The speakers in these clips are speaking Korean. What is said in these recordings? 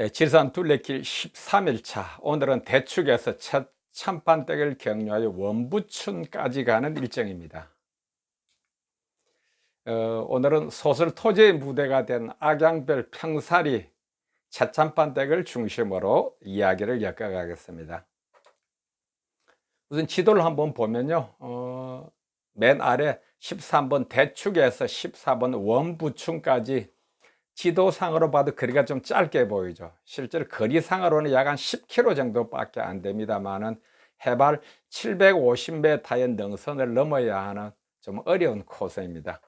지리산 둘레길 13일차. 오늘은 대축에서 첫 참판댁을 경유하여 원부촌까지 가는 일정입니다. 오늘은 소설 토지의 무대가 된 악양별 평사리 첫참판댁을 중심으로 이야기를 엮어가겠습니다. 우선 지도를 한번 보면요, 맨 아래 13번 대축에서 14번 원부촌까지 지도상으로 봐도 거리가 좀 짧게 보이죠. 실제로 거리상으로는 약 한 10km 정도밖에 안 됩니다만은 해발 750m의 능선을 넘어야 하는 좀 어려운 코스입니다.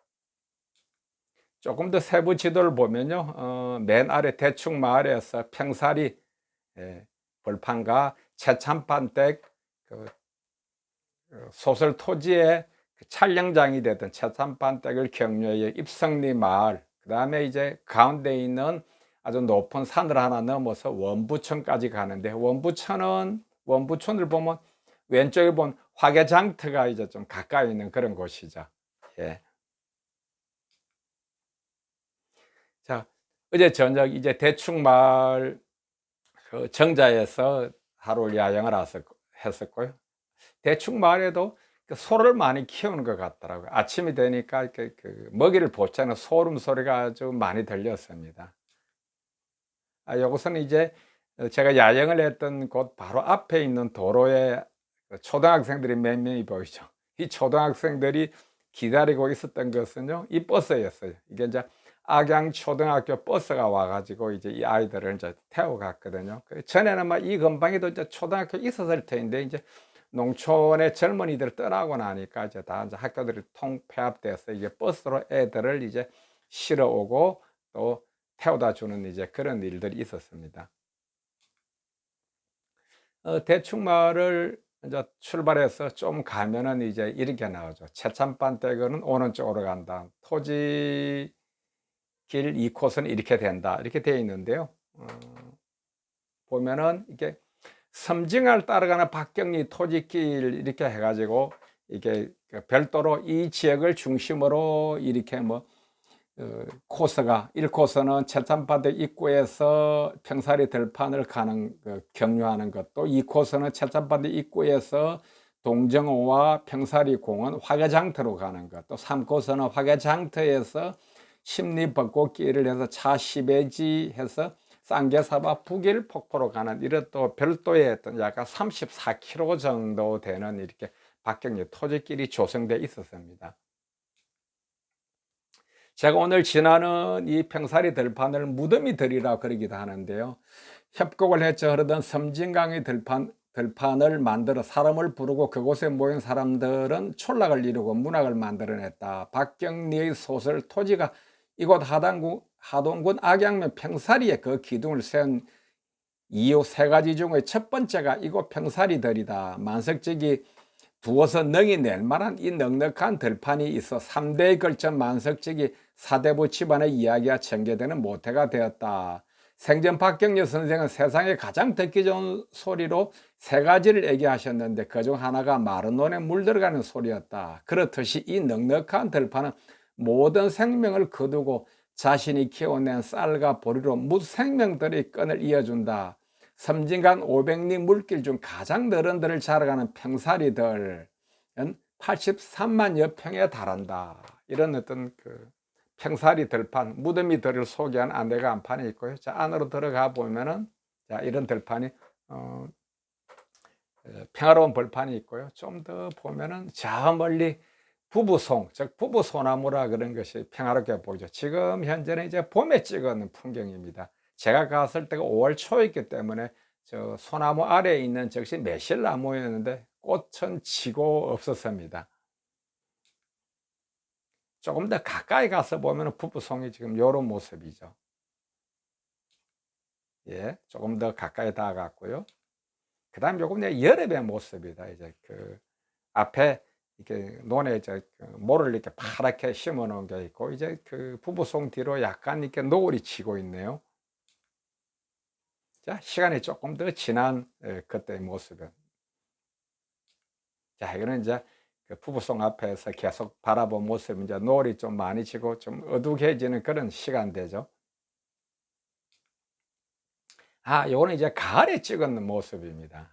조금 더 세부 지도를 보면요, 맨 아래 대축 마을에서 평사리 벌판과 최참판댁 소설 토지의 촬영장이 됐던 최참판댁을 경유해 입성리 마을, 그 다음에 이제 가운데 있는 아주 높은 산을 하나 넘어서 원부촌까지 가는데, 원부촌을 보면 왼쪽에 본 화개장터가 이제 좀 가까이 있는 그런 곳이죠. 예. 자, 어제 저녁 이제 대충마을 그 정자에서 하루 야영을 했었고요. 대충마을에도 소를 많이 키우는 것 같더라고요. 아침이 되니까 그 먹이를 보채는 소름 소리가 아주 많이 들렸습니다. 요것은 이제 제가 야영을 했던 곳 바로 앞에 있는 도로에 초등학생들이 몇 명이 보이죠. 이 초등학생들이 기다리고 있었던 것은요, 이 버스였어요. 이게 이제 악양초등학교 버스가 와가지고 이제 이 아이들을 이제 태워갔거든요. 전에는 막 이 근방에도 이제 초등학교 있었을 텐데, 이제 농촌의 젊은이들 떠나고 나니까 이제 다 이제 학교들이 통폐합돼서 이게 버스로 애들을 이제 실어 오고 또 태워다 주는 이제 그런 일들이 있었습니다. 대충마을을 이제 출발해서 좀 가면은 이제 이렇게 나오죠. 최참판댁은 오른쪽으로 간다. 토지 길 2코스는 이렇게 된다. 이렇게 되어 있는데요. 보면은 이게 섬진강을 따라가는 박경리 토지길 이렇게 해가지고 이게 별도로 이 지역을 중심으로 이렇게 뭐 코스가 1코스는 최참판댁 입구에서 평사리 들판을 가는 경유하는 것도, 2코스는 최참판댁 입구에서 동정호와 평사리 공원 화개장터로 가는 것, 또 3코스는 화개장터에서 십리벚꽃길을 해서 차 10회지 해서 쌍계사바 북일 폭포로 가는 이런 또 별도의 어떤 약간 34km 정도 되는 이렇게 박경리 토지길이 조성되어 있었습니다. 제가 오늘 지나는 이 평사리 들판을 무덤이 들이라 그러기도 하는데요, 협곡을 헤쳐 흐르던 섬진강의 들판을 만들어 사람을 부르고 그곳에 모인 사람들은 촌락을 이루고 문학을 만들어냈다. 박경리의 소설 토지가 이곳 하동군 악양면 평사리에 그 기둥을 세운 이유 세 가지 중에 첫 번째가 이곳 평사리들이다. 만석지기 두어서 능이 낼 만한 이 넉넉한 들판이 있어 3대에 걸쳐 만석지기 사대부 집안의 이야기가 전개되는 모태가 되었다. 생전 박경리 선생은 세상에 가장 듣기 좋은 소리로 세 가지를 얘기하셨는데 그중 하나가 마른 논에 물들어가는 소리였다. 그렇듯이 이 넉넉한 들판은 모든 생명을 거두고 자신이 키워낸 쌀과 보리로 무생명들의 끈을 이어준다. 섬진강 500리 물길 중 가장 너른들을 자라가는 평사리들은 83만여 평에 달한다. 이런 어떤 평사리 들판, 무덤이들을 소개한 안내가 안판이 있고요. 자, 안으로 들어가 보면은 자, 이런 들판이 평화로운 벌판이 있고요. 좀 더 보면은 저 멀리 부부송, 즉 부부소나무라 그런 것이 평화롭게 보이죠. 지금 현재는 이제 봄에 찍은 풍경입니다. 제가 갔을 때가 5월 초였기 때문에 저 소나무 아래에 있는 즉시 매실나무였는데 꽃은 지고 없었습니다. 조금 더 가까이 가서 보면 부부송이 지금 이런 모습이죠. 예, 조금 더 가까이 다가갔고요. 그 다음 요건 여름의 모습이다. 이제 앞에 이렇게 논에 이제 모를 이렇게 파랗게 심어 놓은 게 있고, 이제 부부송 뒤로 약간 이렇게 노을이 지고 있네요. 자, 시간이 조금 더 지난 그때의 모습은. 자, 이거는 이제 부부송 앞에서 계속 바라본 모습, 이제 노을이 좀 많이 지고 좀 어둑해지는 그런 시간대죠. 요거는 이제 가을에 찍은 모습입니다.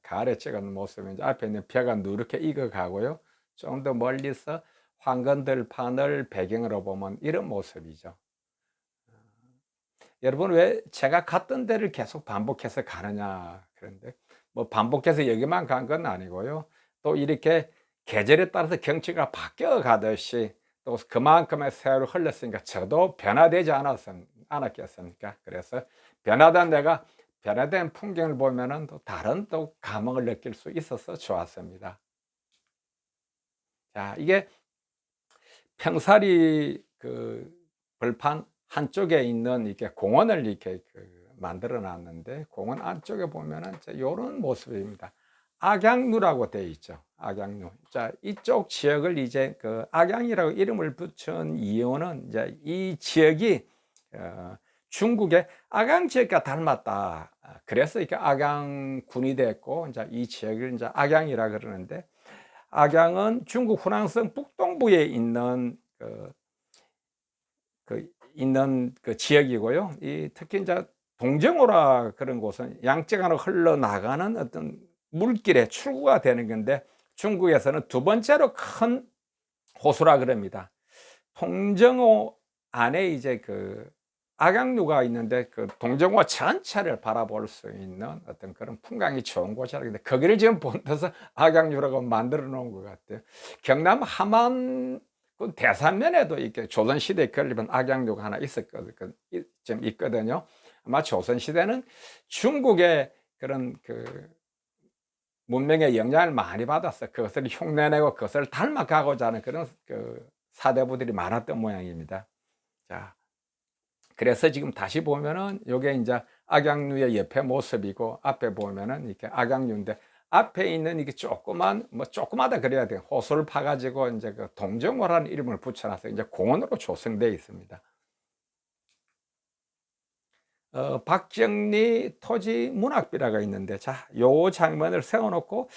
가을에 찍은 모습은 이제 앞에 있는 벼가 누렇게 익어가고요. 좀 더 멀리서 황건들판을 배경으로 보면 이런 모습이죠. 여러분, 왜 제가 갔던 데를 계속 반복해서 가느냐 그런데, 뭐 반복해서 여기만 간 건 아니고요. 또 이렇게 계절에 따라서 경치가 바뀌어 가듯이 또 그만큼의 세월이 흘렀으니까 저도 변화되지 않았겠습니까? 그래서 변화된 풍경을 보면은 또 다른 또 감흥을 느낄 수 있어서 좋았습니다. 자, 이게 평사리 그 벌판 한쪽에 있는 이렇게 공원을 이렇게 만들어 놨는데, 공원 안쪽에 보면은 요런 모습입니다. 악양루라고 되어 있죠. 악양루. 자, 이쪽 지역을 이제 그 악양이라고 이름을 붙인 이유는 이제 이 지역이 중국의 악양 지역과 닮았다. 그래서 이렇게 악양군이 됐고, 이제 이 지역을 이제 악양이라 그러는데, 악양은 중국 후낭성 북동부에 있는 있는 그 지역이고요. 특히 이제 동정호라 그런 곳은 양쯔강으로 흘러나가는 어떤 물길의 출구가 되는 건데, 중국에서는 두 번째로 큰 호수라 그럽니다. 동정호 안에 이제 그 악양루가 있는데, 그 동정호 전체를 바라볼 수 있는 어떤 그런 풍광이 좋은 곳이라. 근데 거기를 지금 본떠서 악양루라고 만들어 놓은 것 같아요. 경남 함안 그 대산면에도 이렇게 조선시대에 건립한 악양루가 하나 좀 있거든요. 아마 조선시대는 중국의 그런 그 문명의 영향을 많이 받아서 그것을 흉내내고 그것을 닮아가고자 하는 그런 그 사대부들이 많았던 모양입니다. 자, 그래서 지금 다시 보면은 요게 이제 악양루의 옆에 모습이고, 앞에 보면은 이렇게 악양루인데, 앞에 있는 이게 조그마다 그래야 돼요. 호수를 파가지고 이제 그 동정호라는 이름을 붙여놔서 이제 공원으로 조성되어 있습니다. 박정리 토지 문학비라가 있는데, 자, 요 장면을 세워놓고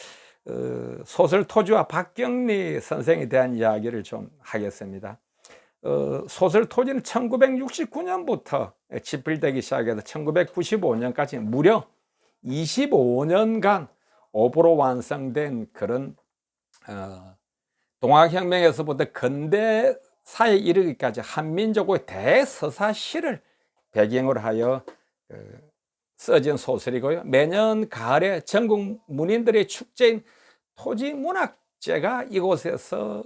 소설 토지와 박경리 선생에 대한 이야기를 좀 하겠습니다. 소설 토지는 1969년부터 집필되기 시작해서 1995년까지 무려 25년간 오보로 완성된 그런 동학혁명에서부터 근대사에 이르기까지 한민족의 대서사시를 배경으로 하여 써진 소설이고요. 매년 가을에 전국 문인들의 축제인 토지문학제가 이곳에서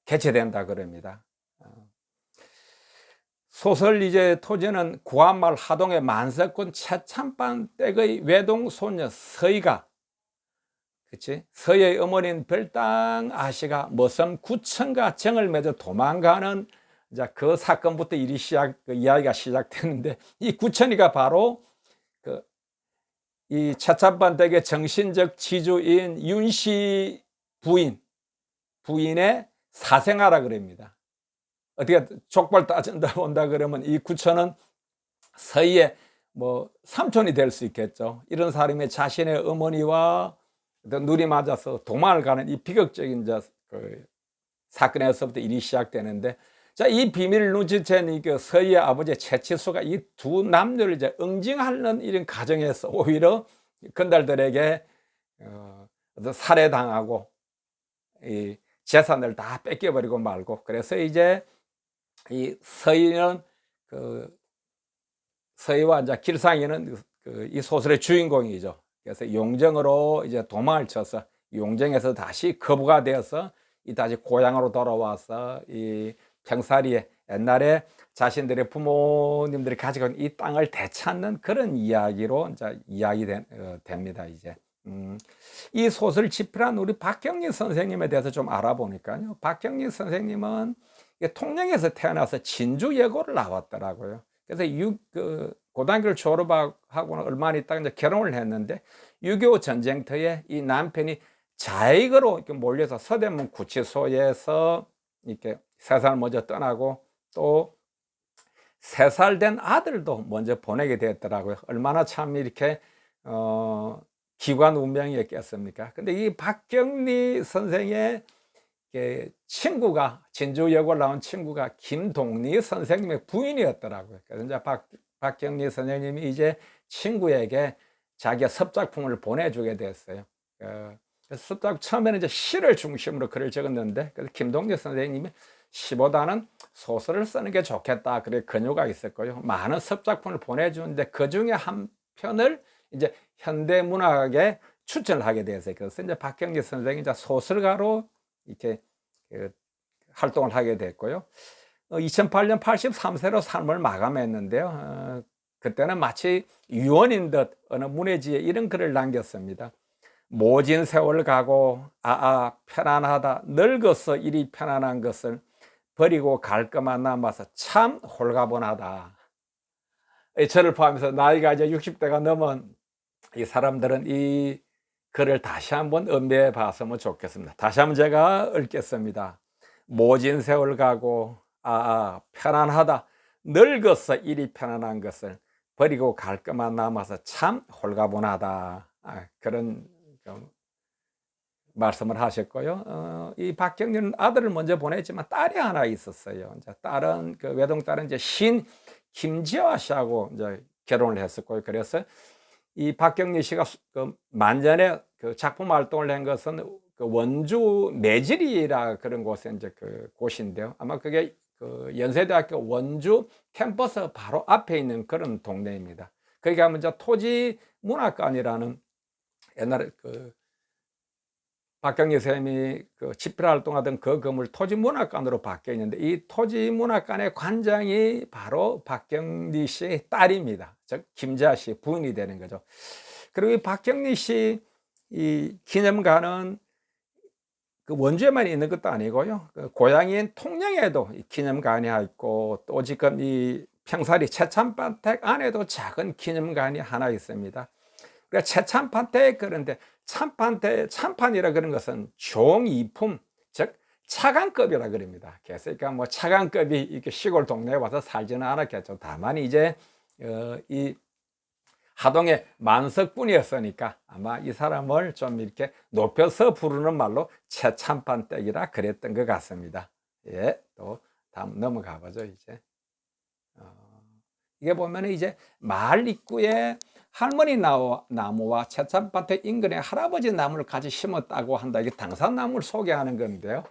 개최된다 그럽니다. 소설 이제 토지는 구한말 하동의 만석군 최참반 댁의 외동 소녀 서희가, 서희의 어머니인 별당 아씨가 머섬 구천과 정을 맺어 도망가는 이제 그 사건부터 이야기가 시작되는데, 이 구천이가 바로 이 최참반 댁의 정신적 지주인 윤씨 부인의 사생아라 그럽니다. 어떻게 족발 따진다 온다 그러면 이 구천은 서희의 뭐 삼촌이 될 수 있겠죠. 이런 사람이 자신의 어머니와 눈이 맞아서 도망을 가는 이 비극적인 그 사건에서부터 일이 시작되는데, 자, 이 비밀을 눈치챈 그 서희의 아버지 최치수가 이 두 남녀를 이제 응징하는 이런 과정에서 오히려 건달들에게 살해당하고 이 재산을 다 뺏겨버리고 말고, 그래서 이제 이 서희는 서희와 이제 길상이는 이 소설의 주인공이죠. 그래서 용정으로 이제 도망을 쳐서 용정에서 다시 거부가 되어서 다시 고향으로 돌아와서 이 평사리에 옛날에 자신들의 부모님들이 가지고 있는 이 땅을 되찾는 그런 이야기로 이제 됩니다. 이제 이 소설을 집필한 우리 박경리 선생님에 대해서 좀 알아보니까요, 박경리 선생님은 통영에서 태어나서 진주 예고를 나왔더라고요. 그래서 고등학교를 졸업하고는 얼마 있다가 이제 결혼을 했는데, 6.25 전쟁터에 이 남편이 자익으로 이렇게 몰려서 서대문 구치소에서 이렇게 세상을 먼저 떠나고, 또 3살 된 아들도 먼저 보내게 되었더라고요. 얼마나 참 이렇게 기관 운명이었겠습니까? 근데 이 박경리 선생의 친구가, 진주여고를 나온 친구가 김동리 선생님의 부인이었더라고요. 그래서 이제 박경리 선생님이 이제 친구에게 자기의 섭작품을 보내주게 됐어요. 그래서 섭작 처음에는 이제 시를 중심으로 글을 적었는데, 그래서 김동재 선생님이 시보다는 소설을 쓰는 게 좋겠다, 그래 권유가 있었고요. 많은 섭작품을 보내주는데 그 중에 한 편을 이제 현대문학에 추천을 하게 됐어요. 그래서 이제 박경리 선생이 이제 소설가로 이렇게 활동을 하게 됐고요. 2008년 83세로 삶을 마감했는데요. 그때는 마치 유언인 듯 어느 문해지에 이런 글을 남겼습니다. 모진 세월 가고 편안하다. 늙어서 이리 편안한 것을 버리고 갈 것만 남아서 참 홀가분하다. 저를 포함해서 나이가 이제 60대가 넘은 이 사람들은 이 글을 다시 한번 음미해 봤으면 좋겠습니다. 다시 한번 제가 읽겠습니다. 모진 세월 가고 편안하다. 늙어서 이리 편안한 것을 버리고 갈 것만 남아서 참 홀가분하다. 그런 말씀을 하셨고요. 이 박경리는 아들을 먼저 보냈지만 딸이 하나 있었어요. 이제 딸은 그 외동딸은 이제 신 김지화 씨하고 이제 결혼을 했었고요. 그래서 이 박경리 씨가 그 만전에 그 작품 활동을 한 것은 그 원주 매질이라 그런 곳에 이제 그 곳인데요. 아마 그게 그 연세대학교 원주 캠퍼스 바로 앞에 있는 그런 동네입니다. 거기 가면 이제 토지문학관이라는 옛날에 그 박경리 선생님이 그 집필 활동하던 그 건물 토지문학관으로 바뀌어 있는데, 이 토지문학관의 관장이 바로 박경리 씨의 딸입니다. 즉 김자 씨 부인이 되는 거죠. 그리고 이 박경리 씨 이 기념관은 그 원주에만 있는 것도 아니고요. 그 고향인 통영에도 기념관이 있고, 또 지금 이 평사리 최참반택 안에도 작은 기념관이 하나 있습니다. 그러니까 최참판택, 그런데 참판이라 그런 것은 종이품, 즉 차관급이라 그럽니다. 그러니까 뭐 차관급이 이렇게 시골 동네에 와서 살지는 않았겠죠. 다만 이제 이 하동의 만석분이었으니까 아마 이 사람을 좀 이렇게 높여서 부르는 말로 최참판댁이라 그랬던 것 같습니다. 예, 또 다음 넘어가 보죠. 이제 이게 보면 이제 마을 입구에 할머니 나무와 채참밭의 인근에 할아버지 나무를 같이 심었다고 한다. 이게 당산나무를 소개하는 건데요.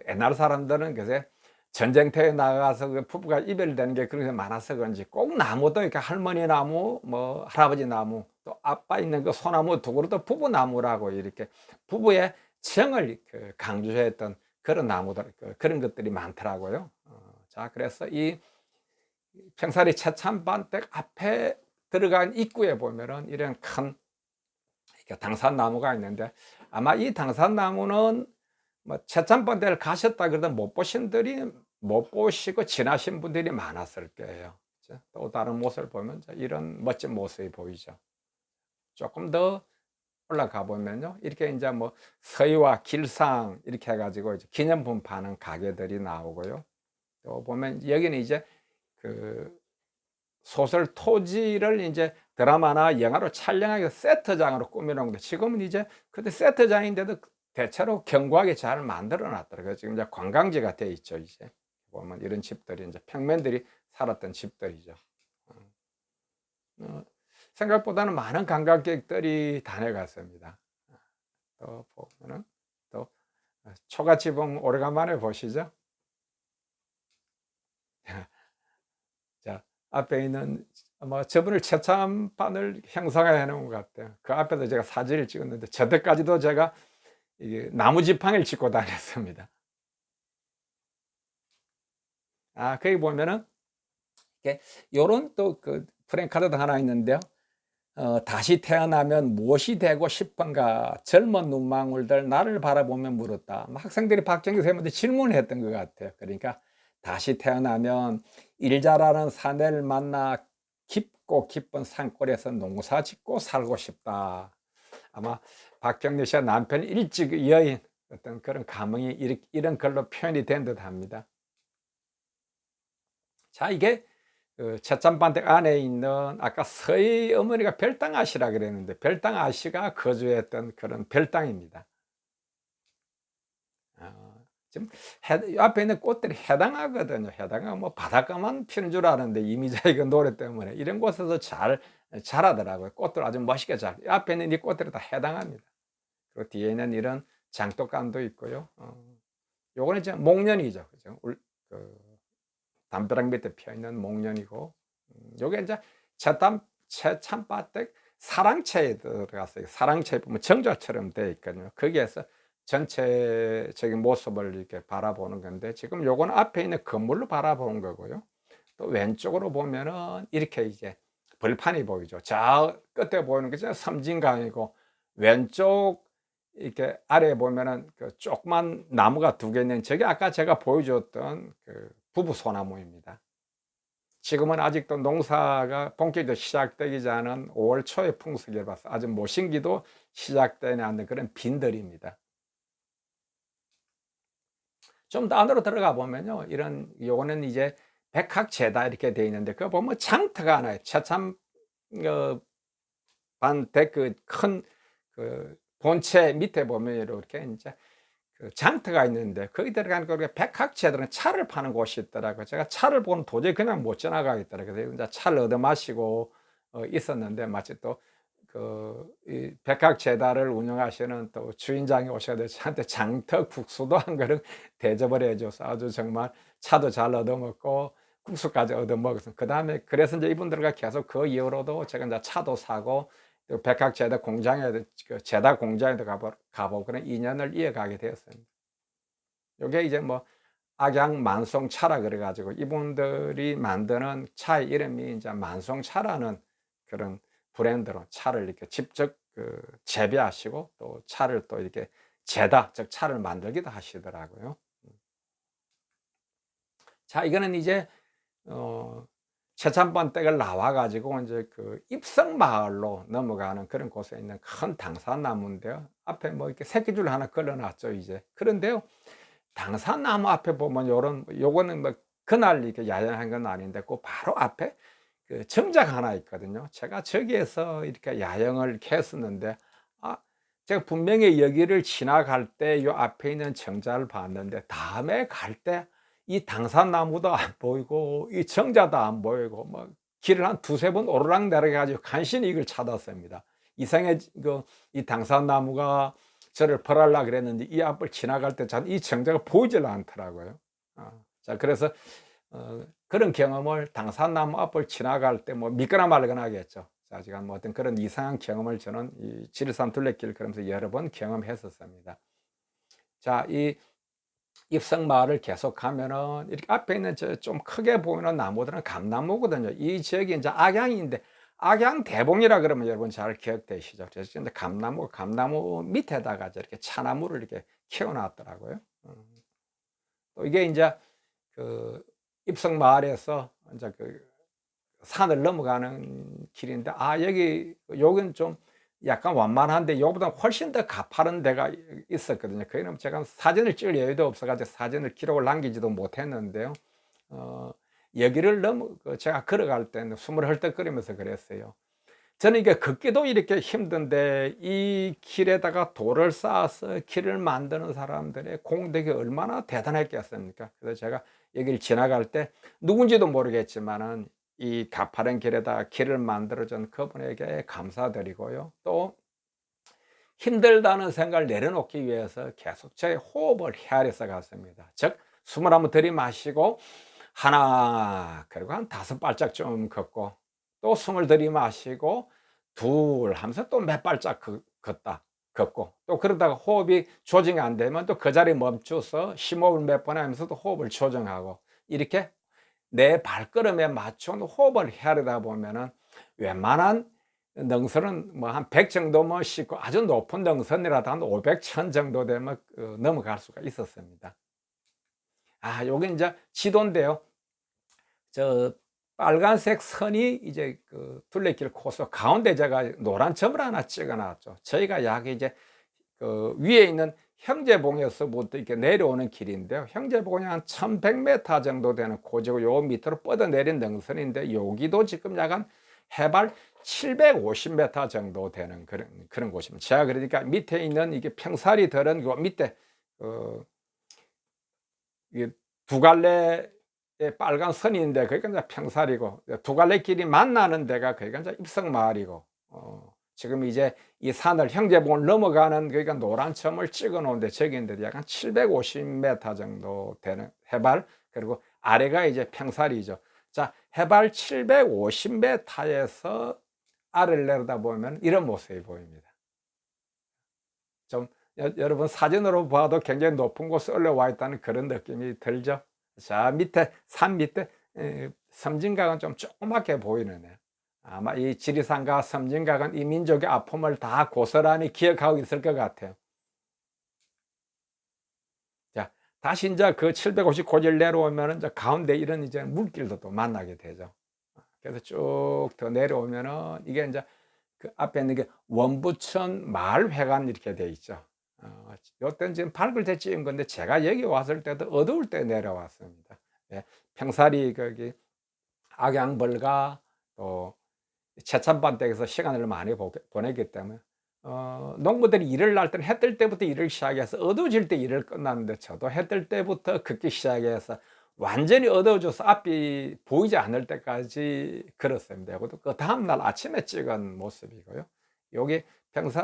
옛날 사람들은 그새 전쟁터에 나가서 그 부부가 이별되는 게 그렇게 많아서 그런지 꼭 나무도 이렇게 할머니 나무, 뭐 할아버지 나무, 또 아빠 있는 그 소나무 두 그루도 부부 나무라고 이렇게 부부의 정을 강조했던 그런 나무들, 그런 것들이 많더라고요. 자, 그래서 이 평사리 최참반댁 앞에 들어간 입구에 보면은 이런 큰 당산나무가 있는데, 아마 이 당산나무는 뭐 최참반댁을 가셨다 그러다 못 보시고 지나신 분들이 많았을 거예요. 또 다른 모습을 보면 이런 멋진 모습이 보이죠. 조금 더 올라가 보면요, 이렇게 이제 뭐 서희와 길상 이렇게 해가지고 이제 기념품 파는 가게들이 나오고요. 또 보면 여기는 이제 그 소설 토지를 이제 드라마나 영화로 촬영하기 위해서 세트장으로 꾸며놓은 건데, 지금은 이제 그때 세트장인데도 대체로 견고하게 잘 만들어 놨더라고요. 지금 이제 관광지가 돼 있죠. 이제 보면 이런 집들이 이제 평면들이 살았던 집들이죠. 생각보다는 많은 관광객들이 다녀갔습니다. 또 보면은 또 초가지봉 오래간만에 보시죠. 자, 앞에 있는 아마 저분을 최참판을 형상화해 놓은 것 같아요. 그 앞에도 제가 사진을 찍었는데 저때까지도 제가 이게 나무 지팡이를 짚고 다녔습니다. 거기 보면은 이렇게 요런 또 그 프랭카드도 하나 있는데요. 다시 태어나면 무엇이 되고 싶은가? 젊은 눈망울들 나를 바라보며 물었다. 학생들이 박정희 선생님한테 질문을 했던 것 같아요. 그러니까 다시 태어나면 일 잘하는 사내를 만나 깊고 깊은 산골에서 농사 짓고 살고 싶다. 아마 박경리 씨와 남편 일찍 여인 어떤 그런 감흥이 이런 글로 표현이 된 듯 합니다. 자, 이게 최참반댁 안에 있는 아까 서희 어머니가 별당 아씨라 그랬는데, 별당 아씨가 거주했던 그런 별당입니다. 지금 앞에 있는 꽃들이 해당하거든요. 해당하고 뭐 바닷가만 피는 줄 아는데 이미자 이거 노래 때문에 이런 곳에서 잘 자라더라고요. 꽃들 아주 멋있게 잘. 앞에 있는 이 꽃들이 다 해당합니다. 그리고 뒤에 있는 이런 장독감도 있고요. 요거는 이제 목련이죠. 그죠? 그 담벼락 밑에 펴 있는 목련이고, 요게 이제 채참바댁 사랑채에 들어갔어요. 사랑채에 보면 정자처럼 되어 있거든요. 거기에서 전체적인 모습을 이렇게 바라보는 건데, 지금 요건 앞에 있는 건물로 바라보는 거고요. 또 왼쪽으로 보면은 이렇게 이제 벌판이 보이죠. 저 끝에 보이는 게 섬진강이고, 왼쪽 이렇게 아래에 보면은 그 조그만 나무가 두 개 있는 저게 아까 제가 보여줬던 그 부부 소나무입니다. 지금은 아직도 농사가 본격적으로 시작되기 전은 5월 초에 풍속에 봐서 아직 모신기도 시작되지 않는 그런 빈들입니다. 좀 더 안으로 들어가 보면요, 이런 요거는 이제 백학제다 이렇게 되어 있는데, 그거 보면 장터가 하나요. 차참 반대 그 큰 그 본체 밑에 보면 이렇게 이제 그 장터가 있는데, 거기 들어가는 거 백학제들은 차를 파는 곳이 있더라고요. 제가 차를 보면 도저히 그냥 못 지나가겠더라고요. 그래서 이제 차를 얻어 마시고 있었는데, 마치 또 이 백학제다를 운영하시는 또 주인장이 오셔서 저한테 장터 국수도 한 그릇 대접을 해 줘서 아주 정말 차도 잘 얻어 먹고 국수까지 얻어 먹었어요. 그다음에 그래서 이제 이분들과 계속 그 이후로도 제가 이제 차도 사고 또 백학제다 공장에 그 제다 공장에도 가보고 그런 인연을 이어가게 되었습니다. 요게 이제 뭐 악양 만송차라 그래 가지고 이분들이 만드는 차의 이름이 이제 만송차라는 그런 브랜드로 차를 이렇게 직접 그 재배하시고 또 차를 또 이렇게 재다, 즉 차를 만들기도 하시더라고요. 자, 이거는 이제 어 최참반댁을 나와 가지고 이제 그 입성 마을로 넘어가는 그런 곳에 있는 큰 당산나무인데요. 앞에 뭐 이렇게 새끼줄 하나 걸어 놨죠, 이제. 그런데요, 당산나무 앞에 보면 요거는 뭐 그날 이렇게 야영한 건 아닌데 그 바로 앞에 그 정자가 하나 있거든요. 제가 저기에서 이렇게 야영을 이렇게 했었는데, 아, 제가 분명히 여기를 지나갈 때 요 앞에 있는 정자를 봤는데, 다음에 갈 때 이 당산나무도 안 보이고 이 정자도 안 보이고 뭐 길을 한 두세 번 오르락 내리락 해 가지고 간신히 이걸 찾았습니다. 이상해. 이 당산나무가 저를 벌하려 그랬는데 이 앞을 지나갈 때 전 이 정자가 보이질 않더라고요. 자, 그래서 그런 경험을 당산나무 앞을 지나갈 때 뭐 믿거나 말거나 하겠죠. 자, 제가 뭐 어떤 그런 이상한 경험을 저는 이 지리산 둘레길 걸으면서 여러 번 경험했었습니다. 자, 이 입성마을을 계속 가면은 이렇게 앞에 있는 저 좀 크게 보이는 나무들은 감나무거든요. 이 지역이 이제 악양인데, 악양 대봉이라 그러면 여러분 잘 기억되시죠? 그래서 이제 감나무 밑에다가 저렇게 차나무를 이렇게 키워 놨더라고요. 또 이게 이제 그 입성마을에서 이제 그 산을 넘어가는 길인데, 여긴 좀 약간 완만한데 요보다 훨씬 더 가파른 데가 있었거든요. 거기는 제가 사진을 찍을 여유도 없어 가지고 사진을 기록을 남기지도 못했는데요. 여기를 제가 걸어갈 때는 숨을 헐떡거리면서 그랬어요. 저는 이게 걷기도 이렇게 힘든데 이 길에다가 돌을 쌓아서 길을 만드는 사람들의 공덕이 얼마나 대단했겠습니까? 그래서 제가 여기를 지나갈 때 누군지도 모르겠지만은 이 가파른 길에다 길을 만들어준 그분에게 감사드리고요. 또 힘들다는 생각을 내려놓기 위해서 계속 제 호흡을 헤아려서 갔습니다. 즉, 숨을 한번 들이마시고 하나, 그리고 한 5발짝 좀 걷고, 또 숨을 들이마시고 둘 하면서 또 몇 발짝 걷고, 또 그러다가 호흡이 조정이 안 되면 또 그 자리에 멈춰서 심호흡을 몇 번 하면서 또 호흡을 조정하고, 이렇게 내 발걸음에 맞춘 호흡을 헤아리다 보면은 웬만한 능선은 뭐 한 100 정도면 싣고, 아주 높은 능선이라도 한 500, 1000 정도 되면 넘어갈 수가 있었습니다. 요게 이제 지도인데요. 저 빨간색 선이 이제 그 둘레길 코스 가운데 제가 노란 점을 하나 찍어 놨죠. 저희가 약 이제 그 위에 있는 형제봉에서부터 이렇게 내려오는 길인데요. 형제봉이 한 1100m 정도 되는 고지고 요 밑으로 뻗어내린 능선인데, 여기도 지금 약 한 해발 750m 정도 되는 그런 곳입니다. 제가 그러니까 밑에 있는 이게 평살이 들은 그 밑에 이게 두 갈래의 빨간 선이 있는데 거기가 이제 평살이고, 두 갈래 길이 만나는 데가 거기가 이제 입성마을이고, 지금 이제 이 산을 형제봉을 넘어가는 거기가 노란 점을 찍어 놓은데 저기인데 약 750m 정도 되는 해발, 그리고 아래가 이제 평살이죠. 자, 해발 750m에서 아래를 내려다보면 이런 모습이 보입니다. 좀 여러분 사진으로 봐도 굉장히 높은 곳에 올라와 있다는 그런 느낌이 들죠. 자, 밑에 산 밑에 섬진강은 좀 조그맣게 보이네요. 아마 이 지리산과 섬진강은 이 민족의 아픔을 다 고스란히 기억하고 있을 것 같아요. 자, 다시 이제 그 750고지를 내려오면 이제 가운데 이런 이제 물길도 또 만나게 되죠. 그래서 쭉 더 내려오면은 이게 이제 그 앞에 있는 게 원부천 마을회관 이렇게 돼 있죠. 요때는 지금 밝을 때 찍은 건데 제가 여기 왔을 때도 어두울 때 내려왔습니다. 예, 평사리 거기 악양벌과 또 채찬반댁에서 시간을 많이 보냈기 때문에 농부들이 일을 날 때는 해 뜰 때부터 일을 시작해서 어두워질 때 일을 끝났는데 저도 해 뜰 때부터 걷기 시작해서 완전히 어두워져서 앞이 보이지 않을 때까지 걸었습니다. 그것도 그 다음날 아침에 찍은 모습이고요. 여기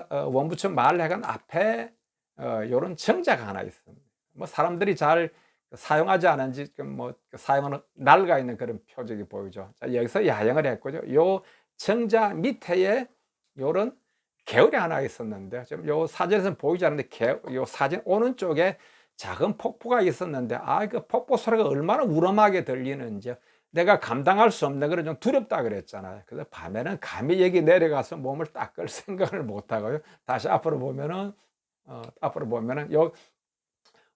원부천 마을회관 앞에 요런 정자가 하나 있습니다. 뭐 사람들이 잘 사용하지 않은 지금 뭐 사용하는 낡아 있는 그런 표적이 보이죠. 자, 여기서 야영을 했고요. 요 정자 밑에 요런 개울이 하나 있었는데 지금 요 사진에서는 보이지 않는데 요 사진 오른쪽에 작은 폭포가 있었는데 그 폭포 소리가 얼마나 우렁하게 들리는지 내가 감당할 수 없는 그런 좀 두렵다 그랬잖아요. 그래서 밤에는 감히 여기 내려가서 몸을 닦을 생각을 못 하고요. 다시 앞으로 보면은 요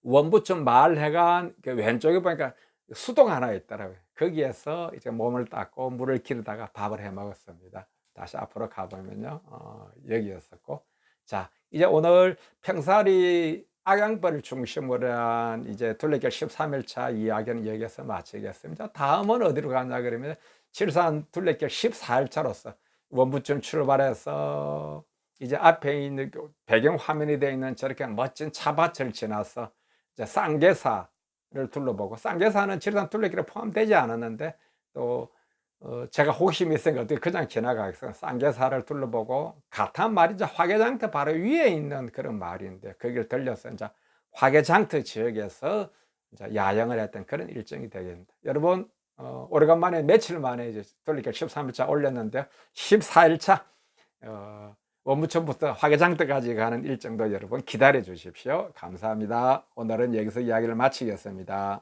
원부천 마을회관 그 왼쪽에 보니까 수도가 하나 있더라고요. 거기에서 이제 몸을 닦고 물을 기르다가 밥을 해 먹었습니다. 다시 앞으로 가보면요, 여기였었고. 자, 이제 오늘 평사리 악양벌을 중심으로 한 이제 둘레길 13일차 이야기는 여기에서 마치겠습니다. 다음은 어디로 가냐 그러면 칠산 둘레길 14일차로서 원부천 출발해서 이제 앞에 있는 배경 화면이 되어 있는 저렇게 멋진 차밭을 지나서 이제 쌍계사를 둘러보고, 쌍계사는 칠산 둘레길에 포함되지 않았는데 또 제가 호기심이 있으니까 어떻게 그냥 지나가겠어요. 쌍계사를 둘러보고 가탄 말이죠. 화개장터 바로 위에 있는 그런 마을인데 거기를 들려서 이제 화개장터 지역에서 이제 야영을 했던 그런 일정이 되겠습니다. 여러분 오래간만에 며칠 만에 이제 둘레길 13일차 올렸는데요. 14일차 원부천부터 화개장터까지 가는 일정도 여러분 기다려 주십시오. 감사합니다. 오늘은 여기서 이야기를 마치겠습니다.